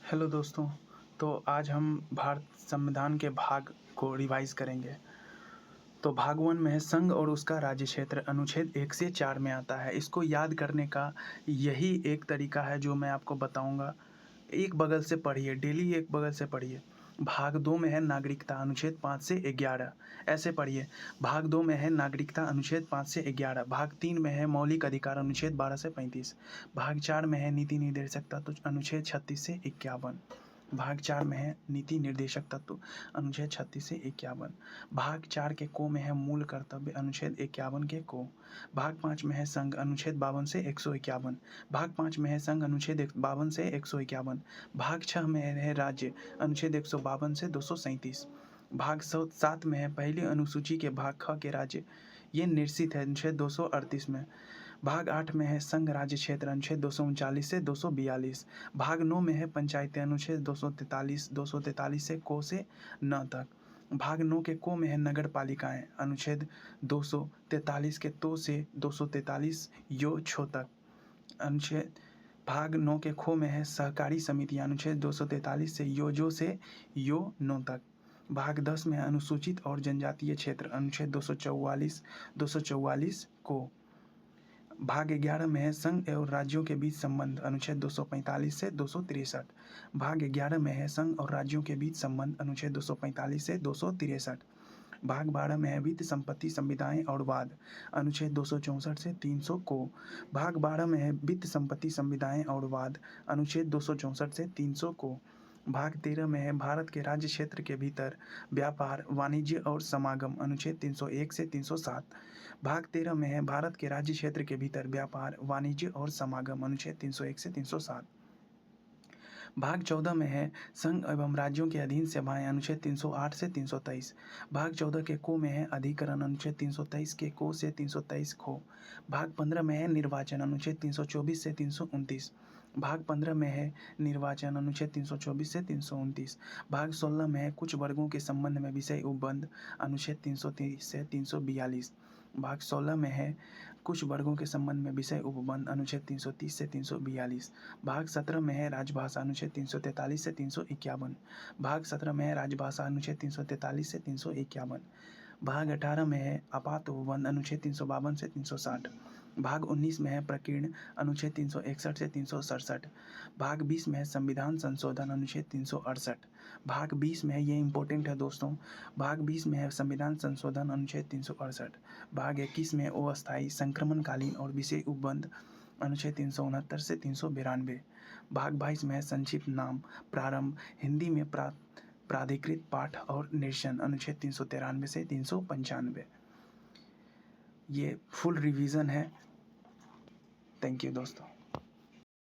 Hello दोस्तों। तो आज हम भारत संविधान के भाग को रिवाइज करेंगे। तो भाग 1 में है संघ और उसका राज्य क्षेत्र, अनुच्छेद 1 से 4 में आता है। इसको याद करने का यही एक तरीका है जो मैं आपको बताऊंगा। एक बगल से पढ़िए, डेली एक बगल से पढ़िए। भाग 2 में है नागरिकता, अनुच्छेद 5 से 11, ऐसे पढ़िए। भाग 2 में है नागरिकता, अनुच्छेद 5 से 11। भाग 3 में है मौलिक अधिकार, अनुच्छेद 12 से 35। भाग 4 में है नीति निर्देशक तत्व, अनुच्छेद 36 से 51। भाग 4 में है नीति निर्देशक तत्व, अनुच्छेद 36 से 51। भाग 4 के को में है मूल कर्तव्य, अनुच्छेद 51 के को। भाग 5 में है संघ, अनुच्छेद 52 से 151। भाग 5 में है संघ, अनुच्छेद 52 से 151। भाग 6 में है राज्य, अनुच्छेद 152 से 237। भाग 7 में है पहली अनुसूची के भाग ख के राज्य, ये निर्सित है अनुच्छेद 238 में। भाग 8 में है संघ राज्य क्षेत्र, अनुच्छेद 239 से 242। भाग 9 में है पंचायतें, अनुच्छेद 243 से को से न तक। भाग 9 के को में है नगर पालिकाएं, अनुच्छेद 243 के तो से 243 यो छो तक। अनुच्छेद भाग 9 के खो में है सहकारी समितियां, अनुच्छेद 243 से यो जो से यो नो तक। भाग 10 में है अनुसूचित और जनजातीय क्षेत्र, अनुच्छेद 244 को। भाग 11 में है संघ एवं राज्यों के बीच संबंध, अनुच्छेद 245 से 263। भाग 11 में है संघ और राज्यों के बीच संबंध, अनुच्छेद 245 से 263। भाग 12 में है वित्त संपत्ति संविदाएं और वाद, अनुच्छेद 264 से 300 को। भाग 12 में है वित्त संपत्ति संविदाएं और वाद, अनुच्छेद 264 से 300 को। भाग 13 में है भारत के राज्य क्षेत्र के भीतर व्यापार वाणिज्य और समागम, अनुच्छेद 301 से 307। भाग 13 में है भारत के राज्य क्षेत्र के भीतर व्यापार वाणिज्य और समागम, अनुच्छेद 301 से 307। भाग 14 में है संघ एवं राज्यों के अधीन सेवाएं, अनुच्छेद 308 से 323। भाग 14 के को में है अधिकरण, अनुच्छेद 323 के को से 323 खो। भाग 15 में है निर्वाचन, अनुच्छेद 324 से 329। भाग 15 में है निर्वाचन, अनुच्छेद 324 से 329। भाग 16 में है कुछ वर्गों के संबंध में विषय उपबंध, अनुच्छेद 330 से 342। भाग 16 में है कुछ वर्गों के संबंध में विषय उपबंध, अनुच्छेद 330 से 342। भाग 17 में है राजभाषा, अनुच्छेद 343 से 351। भाग 17 में है राजभाषा, अनुच्छेद 343 से 351। भाग 18 में है आपात उपबंध, अनुच्छेद 352 से 360। भाग 19 में है प्रकीर्ण, अनुच्छेद 361 से 367। भाग 20 में है संविधान संशोधन, अनुच्छेद 368। भाग 20 में है, ये इंपॉर्टेंट है दोस्तों, भाग 20 में है संविधान संशोधन, अनुच्छेद 368। भाग 21 में अस्थायी संक्रमणकालीन और विशेष उपबंध, अनुच्छेद 369 से 392। भाग 22 में है संक्षिप्त नाम प्रारंभ, हिंदी में प्राधिकृत पाठ और निर्शन, अनुच्छेद 393 से 395। ये फुल रिवीजन है। थैंक यू दोस्तों।